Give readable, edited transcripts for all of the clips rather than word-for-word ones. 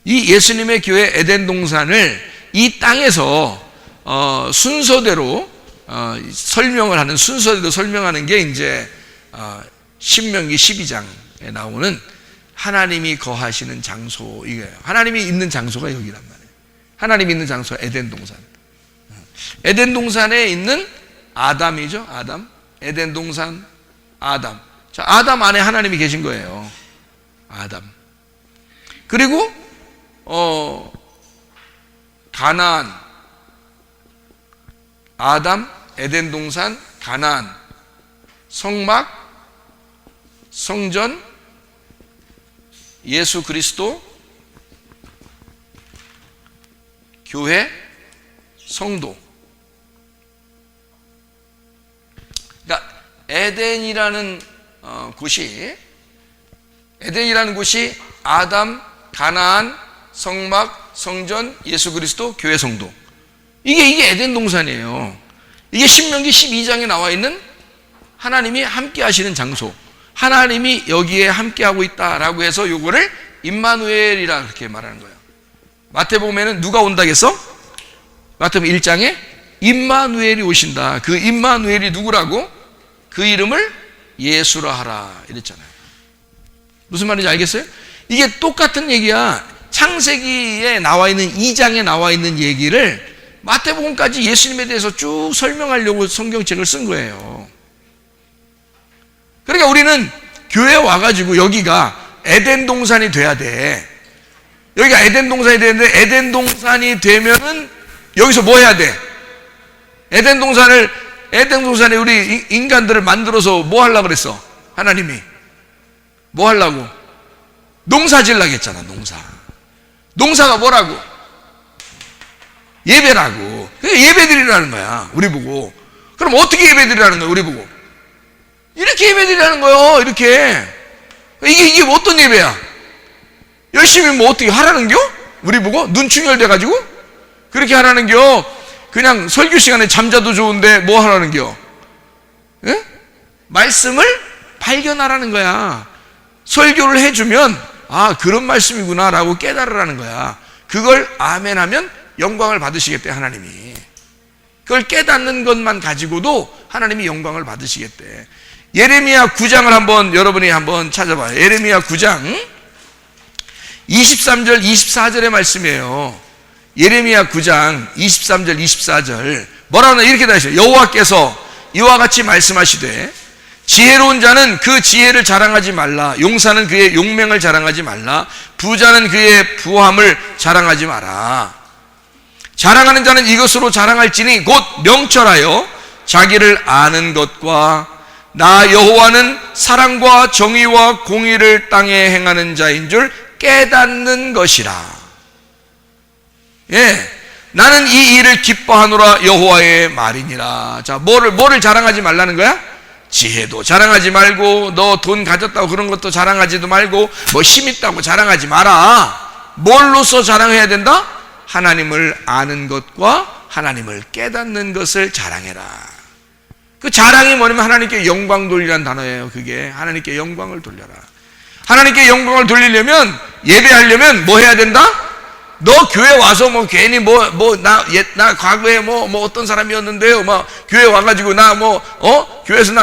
이 예수님의 교회 에덴 동산을 이 땅에서 순서대로 설명을 하는, 순서대로 설명하는 게 이제 신명기 12장에 나오는 하나님이 거하시는 장소, 이거예요. 하나님이 있는 장소가 여기란 말이에요. 하나님이 있는 장소가 에덴 동산. 에덴 동산에 있는 아담이죠. 아담. 에덴 동산 아담. 자, 아담 안에 하나님이 계신 거예요. 아담. 그리고 가나안, 아담, 에덴 동산, 가나안, 성막, 성전, 예수 그리스도, 교회, 성도. 그러니까 에덴이라는 곳이 아담, 가나안, 성막, 성전, 예수 그리스도, 교회, 성도. 이게 에덴 동산이에요. 이게 신명기 12장에 나와 있는 하나님이 함께 하시는 장소. 하나님이 여기에 함께 하고 있다라고 해서 요거를 임마누엘이라 그렇게 말하는 거예요. 마태복음에는 누가 온다겠어? 마태복음 1장에 임마누엘이 오신다. 그 임마누엘이 누구라고? 그 이름을 예수라 하라 이랬잖아요. 무슨 말인지 알겠어요? 이게 똑같은 얘기야. 창세기에 나와 있는 2장에 나와 있는 얘기를 마태복음까지 예수님에 대해서 쭉 설명하려고 성경책을 쓴 거예요. 그러니까 우리는 교회에 와가지고 여기가 에덴 동산이 돼야 돼. 여기가 에덴 동산이 되는데, 에덴 동산이 되면은 여기서 뭐 해야 돼? 에덴 동산에 우리 인간들을 만들어서 뭐 하려고 그랬어? 하나님이 뭐 하려고? 농사 지으려고 했잖아. 농사가 뭐라고? 예배라고. 예배 드리라는 거야, 우리 보고. 그럼 어떻게 예배 드리라는 거야, 우리 보고? 이렇게 예배 드리라는 거예요. 이렇게. 이게 어떤 예배야? 열심히 뭐 어떻게 하라는겨? 우리 보고 눈충혈돼가지고 그렇게 하라는겨? 그냥 설교 시간에 잠자도 좋은데 뭐 하라는겨? 예? 말씀을 발견하라는 거야. 설교를 해주면 아, 그런 말씀이구나 라고 깨달으라는 거야. 그걸 아멘 하면 영광을 받으시겠대, 하나님이. 그걸 깨닫는 것만 가지고도 하나님이 영광을 받으시겠대. 예레미야 9장을 여러분이 한번 찾아봐요. 예레미야 9장 23절 24절의 말씀이에요. 예레미야 9장 23절 24절 뭐라고 하나? 이렇게 다 하셔요. 여호와께서 이와 같이 말씀하시되 지혜로운 자는 그 지혜를 자랑하지 말라. 용사는 그의 용맹을 자랑하지 말라. 부자는 그의 부함을 자랑하지 마라. 자랑하는 자는 이것으로 자랑할지니 곧 명철하여 자기를 아는 것과 나 여호와는 사랑과 정의와 공의를 땅에 행하는 자인 줄 깨닫는 것이라. 예, 나는 이 일을 기뻐하노라 여호와의 말이니라. 자, 뭐를 자랑하지 말라는 거야? 지혜도 자랑하지 말고, 너 돈 가졌다고 그런 것도 자랑하지도 말고, 뭐 힘 있다고 자랑하지 마라. 뭘로써 자랑해야 된다? 하나님을 아는 것과 하나님을 깨닫는 것을 자랑해라. 그 자랑이 뭐냐면 하나님께 영광 돌리라는 단어예요. 그게 하나님께 영광을 돌려라. 하나님께 영광을 돌리려면, 예배하려면 뭐 해야 된다? 너 교회 와서 뭐 괜히 나 과거에 뭐 어떤 사람이었는데요. 막 교회 와가지고 교회에서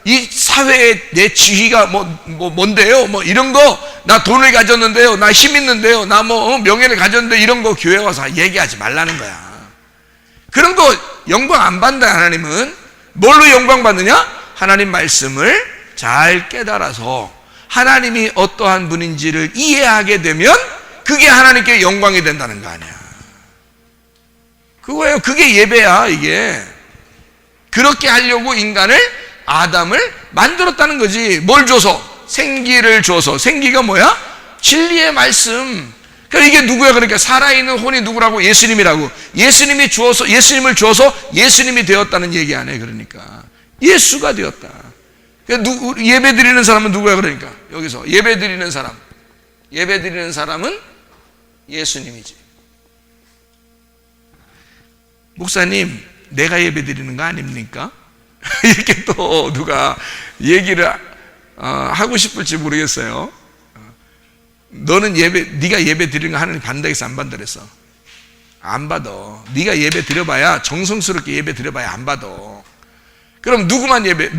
이 사회에 내 지위가 뭔데요? 뭐 이런 거, 나 돈을 가졌는데요. 나 힘 있는데요. 나 명예를 가졌는데 이런 거 교회 와서 얘기하지 말라는 거야. 그런 거 영광 안 받는다, 하나님은. 뭘로 영광 받느냐? 하나님 말씀을 잘 깨달아서 하나님이 어떠한 분인지를 이해하게 되면 그게 하나님께 영광이 된다는 거 아니야. 그거예요. 그게 예배야, 이게. 그렇게 하려고 아담을 만들었다는 거지. 뭘 줘서? 생기를 줘서. 생기가 뭐야? 진리의 말씀. 그러니까 이게 누구야? 그러니까 살아있는 혼이 누구라고? 예수님이라고. 예수님을 주어서 예수님이 되었다는 얘기 안 해. 그러니까 예수가 되었다. 그러니까 예배 드리는 사람은 누구야? 그러니까 여기서 예배 드리는 사람은 예수님이지. 목사님, 내가 예배 드리는 거 아닙니까? 이렇게 또 누가 얘기를 하고 싶을지 모르겠어요. 너는 네가 예배 드리는 거 하나님 받는다 해서 안 받는다 그랬어? 안 받아. 네가 예배 드려봐야, 정성스럽게 예배 드려봐야 안 받아. 그럼 누구만 예배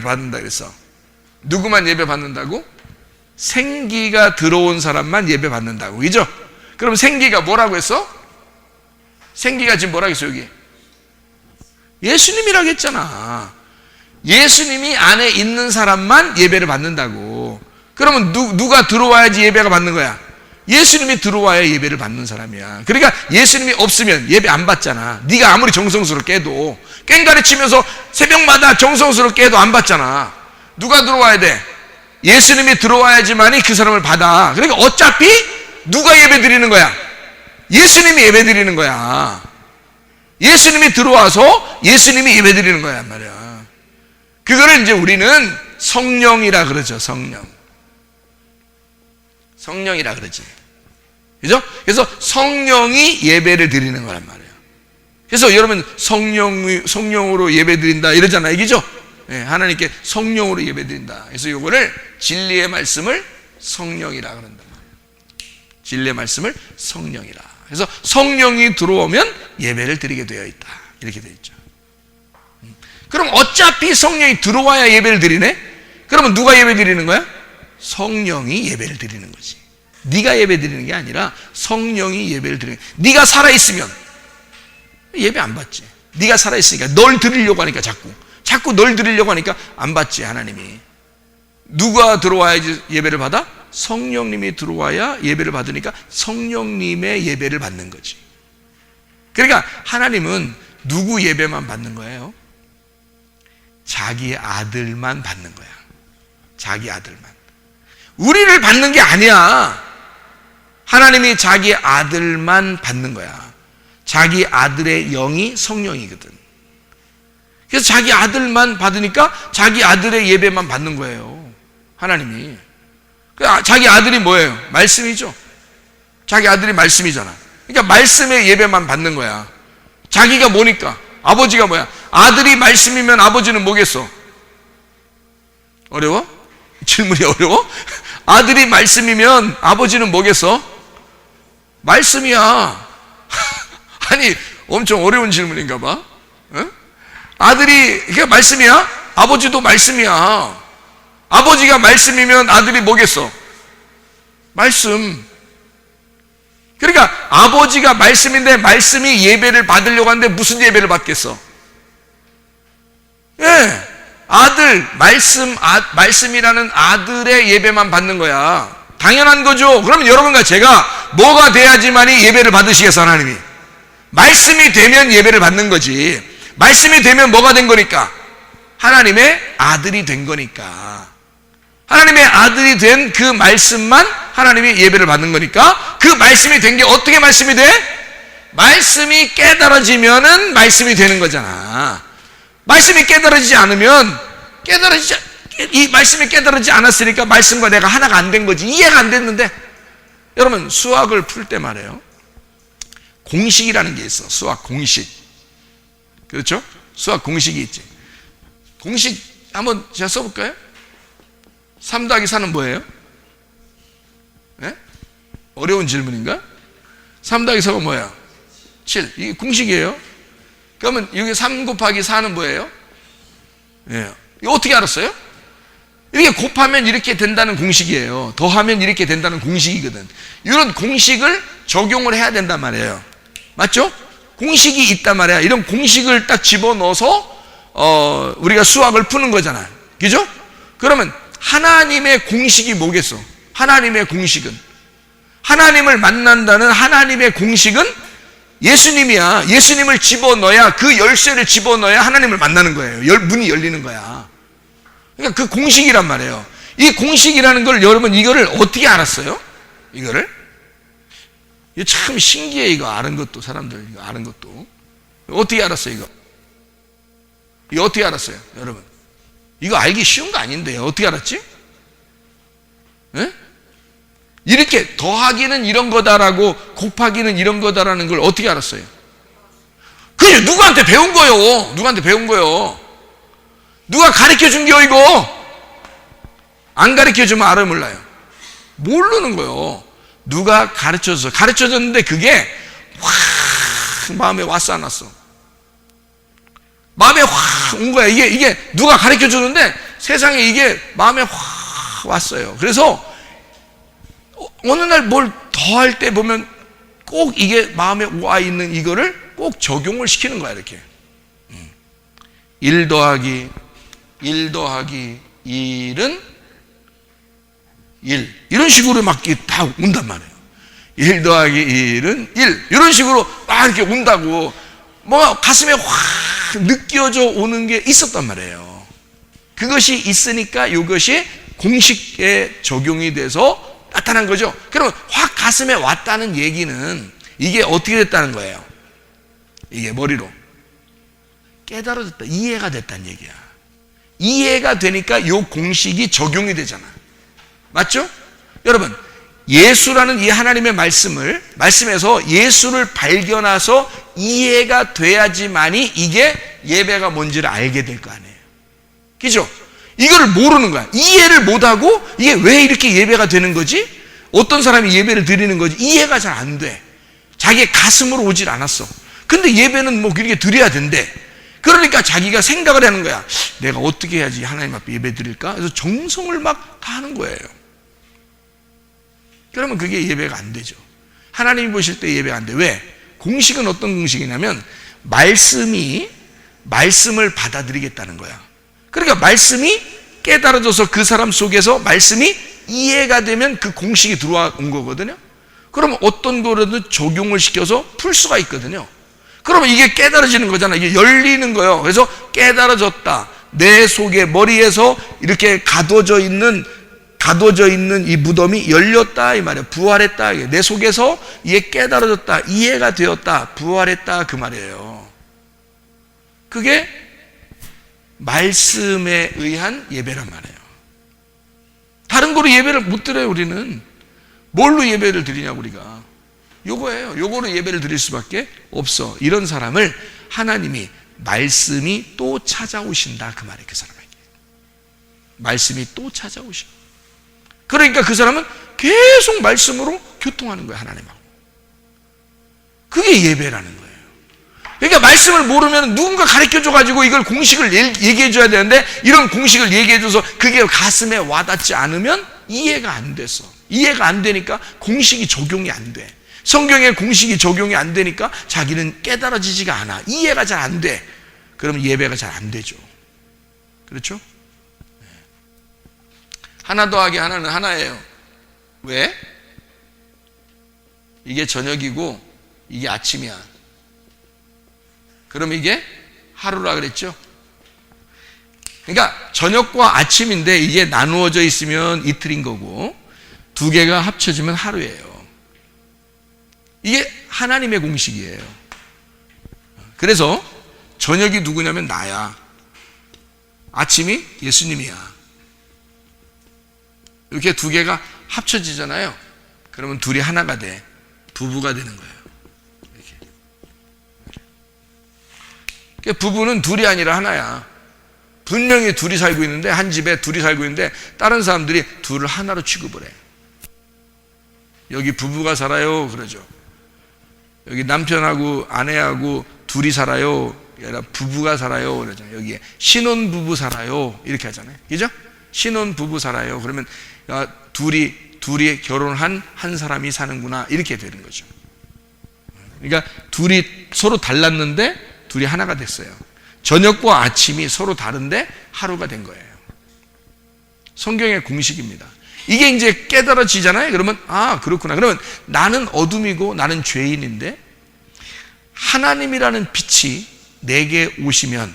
받는다 그랬어? 누구만 예배 받는다고? 생기가 들어온 사람만 예배 받는다고, 그죠? 그럼 생기가 뭐라고 했어? 생기가 지금 뭐라고 했어, 여기? 예수님이라고 했잖아. 예수님이 안에 있는 사람만 예배를 받는다고. 그러면 누가 들어와야지 예배가 받는 거야? 예수님이 들어와야 예배를 받는 사람이야. 그러니까 예수님이 없으면 예배 안 받잖아. 네가 아무리 정성스럽게 해도, 꽹가리 치면서 새벽마다 정성스럽게 해도 안 받잖아. 누가 들어와야 돼? 예수님이 들어와야지만이 그 사람을 받아. 그러니까 어차피 누가 예배 드리는 거야? 예수님이 예배 드리는 거야. 예수님이 들어와서 예수님이 예배 드리는 거야 말이야. 그거를 이제 우리는 성령이라 그러죠. 성령이라 그러지. 그죠? 그래서 성령이 예배를 드리는 거란 말이에요. 그래서 여러분 성령으로 예배 드린다 이러잖아요. 이기죠? 네, 하나님께 성령으로 예배 드린다. 그래서 이거를 진리의 말씀을 성령이라 그런단 말이에요. 진리의 말씀을 성령이라. 그래서 성령이 들어오면 예배를 드리게 되어 있다. 이렇게 되어 있죠. 그럼 어차피 성령이 들어와야 예배를 드리네? 그러면 누가 예배 드리는 거야? 성령이 예배를 드리는 거지. 네가 예배 드리는 게 아니라 성령이 예배를 드리는 거야. 네가 살아있으면 예배 안 받지. 네가 살아있으니까 널 드리려고 하니까 자꾸 널 드리려고 하니까 안 받지. 하나님이 누가 들어와야지 예배를 받아? 성령님이 들어와야 예배를 받으니까 성령님의 예배를 받는 거지. 그러니까 하나님은 누구 예배만 받는 거예요? 자기 아들만 받는 거야. 자기 아들만. 우리를 받는 게 아니야. 하나님이 자기 아들만 받는 거야. 자기 아들의 영이 성령이거든. 그래서 자기 아들만 받으니까 자기 아들의 예배만 받는 거예요. 하나님이. 자기 아들이 뭐예요? 말씀이죠. 자기 아들이 말씀이잖아. 그러니까 말씀의 예배만 받는 거야. 자기가 뭐니까? 아버지가 뭐야? 아들이 말씀이면 아버지는 뭐겠어? 어려워? 질문이 어려워? 아들이 말씀이면 아버지는 뭐겠어? 말씀이야. 아니, 엄청 어려운 질문인가 봐. 어? 아들이 그게 말씀이야? 아버지도 말씀이야. 아버지가 말씀이면 아들이 뭐겠어? 말씀. 그러니까 아버지가 말씀인데 말씀이 예배를 받으려고 하는데 무슨 예배를 받겠어? 예, 아들, 말씀이라는 아들의 예배만 받는 거야. 당연한 거죠. 그러면 여러분과 제가 뭐가 돼야지만이 예배를 받으시겠어, 하나님이? 말씀이 되면 예배를 받는 거지. 말씀이 되면 뭐가 된 거니까? 하나님의 아들이 된 거니까. 하나님의 아들이 된 그 말씀만 하나님이 예배를 받는 거니까, 그 말씀이 된 게 어떻게 말씀이 돼? 말씀이 깨달아지면은 말씀이 되는 거잖아. 말씀이 깨달아지지 않으면 이 말씀이 깨달아지지 않았으니까 말씀과 내가 하나가 안 된 거지. 이해가 안 됐는데. 여러분, 수학을 풀 때 말이에요, 공식이라는 게 있어. 수학 공식. 그렇죠? 수학 공식이 있지. 공식 한번 제가 써볼까요? 3 더하기 4는 뭐예요? 네? 어려운 질문인가? 3 더하기 4가 뭐야? 7. 이게 공식이에요. 그러면 여기 3 곱하기 4는 뭐예요? 예. 이거 어떻게 알았어요? 이렇게 곱하면 이렇게 된다는 공식이에요. 더하면 이렇게 된다는 공식이거든. 이런 공식을 적용을 해야 된단 말이에요. 맞죠? 공식이 있단 말이야. 이런 공식을 딱 집어넣어서 우리가 수학을 푸는 거잖아요. 그죠? 그러면 하나님의 공식이 뭐겠어? 하나님의 공식은, 하나님을 만난다는 하나님의 공식은 예수님이야. 예수님을 집어넣어야, 그 열쇠를 집어넣어야 하나님을 만나는 거예요. 문이 열리는 거야. 그러니까 그 공식이란 말이에요. 이 공식이라는 걸, 여러분, 이거를 어떻게 알았어요? 이거 참 신기해. 이거 아는 것도, 사람들 이거 아는 것도. 어떻게 알았어요? 이거 어떻게 알았어요, 여러분? 이거 알기 쉬운 거 아닌데 어떻게 알았지? 네? 이렇게 더하기는 이런 거다라고 곱하기는 이런 거다라는 걸 어떻게 알았어요? 그냥 누구한테 배운 거요. 누구한테 배운 거요. 누가 가르쳐 준 겨, 이거? 안 가르쳐 주면 알아 몰라요. 모르는 거예요. 누가 가르쳐줬는데 그게 확 마음에 왔어 안 왔어? 마음에 확 온 거야. 이게 누가 가르쳐줬는데 세상에 이게 마음에 확 왔어요. 그래서 어느 날 뭘 더 할 때 보면 꼭 이게 마음에 와 있는 이거를 꼭 적용을 시키는 거야. 이렇게 1 더하기 1은 1 이런 식으로 막 다 온단 말이에요. 1 더하기 1은 1 이런 식으로 막 이렇게 온다고 뭐 가슴에 확 느껴져 오는 게 있었단 말이에요. 그것이 있으니까 이것이 공식에 적용이 돼서 나타난 거죠. 그럼 확 가슴에 왔다는 얘기는 이게 어떻게 됐다는 거예요? 이게 머리로 깨달아졌다, 이해가 됐다는 얘기야. 이해가 되니까 이 공식이 적용이 되잖아. 맞죠? 여러분, 예수라는 이 하나님의 말씀에서 예수를 발견해서 이해가 돼야지만이 이게 예배가 뭔지를 알게 될 거 아니에요. 그죠? 이거를 모르는 거야. 이해를 못하고 이게 왜 이렇게 예배가 되는 거지? 어떤 사람이 예배를 드리는 거지? 이해가 잘 안 돼. 자기의 가슴으로 오질 않았어. 근데 예배는 뭐 그렇게 드려야 된대. 그러니까 자기가 생각을 하는 거야. 내가 어떻게 해야지 하나님 앞에 예배 드릴까? 그래서 정성을 막 다하는 거예요. 그러면 그게 예배가 안 되죠. 하나님이 보실 때 예배가 안 돼. 왜? 공식은 어떤 공식이냐면 말씀을 받아들이겠다는 거야. 그러니까 말씀이 깨달아져서 그 사람 속에서 말씀이 이해가 되면 그 공식이 들어온 거거든요. 그러면 어떤 거라도 적용을 시켜서 풀 수가 있거든요. 그러면 이게 깨달아지는 거잖아. 이게 열리는 거예요. 그래서 깨달아졌다. 내 속에 머리에서 이렇게 가둬져 있는 이 무덤이 열렸다 이 말이에요. 부활했다. 내 속에서 이게 깨달아졌다. 이해가 되었다. 부활했다 그 말이에요. 그게 말씀에 의한 예배란 말이에요. 다른 거로 예배를 못 드려요. 우리는 뭘로 예배를 드리냐고. 우리가 요거예요. 요거로 예배를 드릴 수밖에 없어. 이런 사람을 하나님이 말씀이 또 찾아오신다 그 말이에요. 그 사람에게 말씀이 또 찾아오셔. 그러니까 그 사람은 계속 말씀으로 교통하는 거예요. 하나님하고. 그게 예배라는 거예요. 그러니까 말씀을 모르면 누군가 가르쳐줘가지고 이걸 공식을 얘기해줘야 되는데 이런 공식을 얘기해줘서 그게 가슴에 와닿지 않으면 이해가 안 됐어. 이해가 안 되니까 공식이 적용이 안 돼. 성경의 공식이 적용이 안 되니까 자기는 깨달아지지가 않아. 이해가 잘 안 돼. 그러면 예배가 잘 안 되죠. 그렇죠? 하나 더하기 하나는 하나예요. 왜? 이게 저녁이고 이게 아침이야. 그럼 이게 하루라 그랬죠? 그러니까 저녁과 아침인데 이게 나누어져 있으면 이틀인 거고 두 개가 합쳐지면 하루예요. 이게 하나님의 공식이에요. 그래서 저녁이 누구냐면 나야. 아침이 예수님이야. 이렇게 두 개가 합쳐지잖아요. 그러면 둘이 하나가 돼. 부부가 되는 거예요. 이렇게. 부부는 둘이 아니라 하나야. 분명히 둘이 살고 있는데 한 집에 둘이 살고 있는데 다른 사람들이 둘을 하나로 취급을 해. 여기 부부가 살아요 그러죠. 여기 남편하고 아내하고 둘이 살아요. 아니라 부부가 살아요 그러잖아요. 여기에 신혼부부 살아요 이렇게 하잖아요. 그죠? 신혼부부 살아요. 그러면 둘이 결혼한 한 사람이 사는구나 이렇게 되는 거죠. 그러니까 둘이 서로 달랐는데 둘이 하나가 됐어요. 저녁과 아침이 서로 다른데 하루가 된 거예요. 성경의 공식입니다. 이게 이제 깨달아지잖아요. 그러면 아 그렇구나. 그러면 나는 어둠이고 나는 죄인인데 하나님이라는 빛이 내게 오시면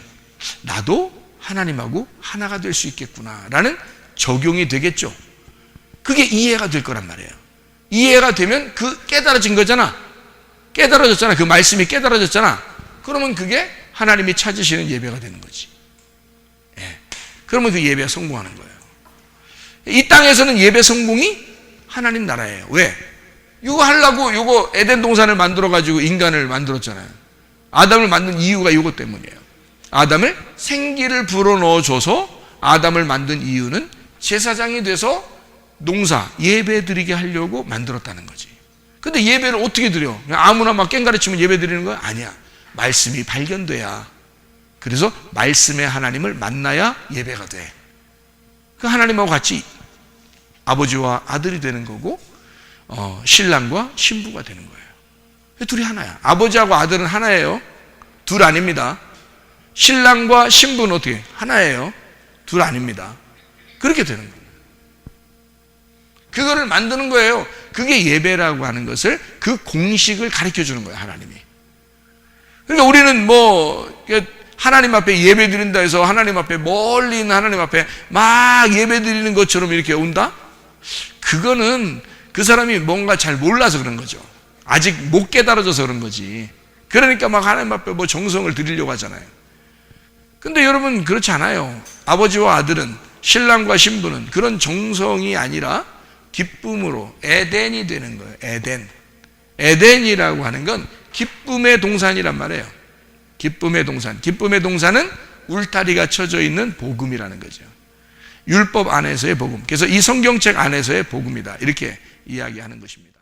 나도 하나님하고 하나가 될 수 있겠구나 라는 적용이 되겠죠. 그게 이해가 될 거란 말이에요. 이해가 되면 그 깨달아진 거잖아. 깨달아졌잖아. 그 말씀이 깨달아졌잖아. 그러면 그게 하나님이 찾으시는 예배가 되는 거지. 예. 그러면 그 예배가 성공하는 거예요. 이 땅에서는 예배 성공이 하나님 나라예요. 왜? 이거 하려고 이거 에덴 동산을 만들어가지고 인간을 만들었잖아요. 아담을 만든 이유가 이것 때문이에요. 아담을 생기를 불어넣어줘서 아담을 만든 이유는 제사장이 돼서 농사, 예배 드리게 하려고 만들었다는 거지. 근데 예배를 어떻게 드려? 그냥 아무나 막 깽가르치면 예배 드리는 거야? 아니야. 말씀이 발견돼야. 그래서 말씀의 하나님을 만나야 예배가 돼. 그 하나님하고 같이 아버지와 아들이 되는 거고, 신랑과 신부가 되는 거예요. 둘이 하나야. 아버지하고 아들은 하나예요. 둘 아닙니다. 신랑과 신부는 어떻게? 하나예요. 둘 아닙니다. 그렇게 되는 거예요. 그거를 만드는 거예요. 그게 예배라고 하는 것을, 그 공식을 가르쳐 주는 거예요, 하나님이. 그러니까 우리는 하나님 앞에 예배 드린다 해서 하나님 앞에, 멀리 있는 하나님 앞에 막 예배 드리는 것처럼 이렇게 온다? 그거는 그 사람이 뭔가 잘 몰라서 그런 거죠. 아직 못 깨달아져서 그런 거지. 그러니까 막 하나님 앞에 정성을 드리려고 하잖아요. 근데 여러분, 그렇지 않아요. 아버지와 아들은, 신랑과 신부는 그런 정성이 아니라 기쁨으로 에덴이 되는 거예요. 에덴이라고 하는 건 기쁨의 동산이란 말이에요. 기쁨의 동산. 기쁨의 동산은 울타리가 쳐져 있는 복음이라는 거죠. 율법 안에서의 복음. 그래서 이 성경책 안에서의 복음이다. 이렇게 이야기하는 것입니다.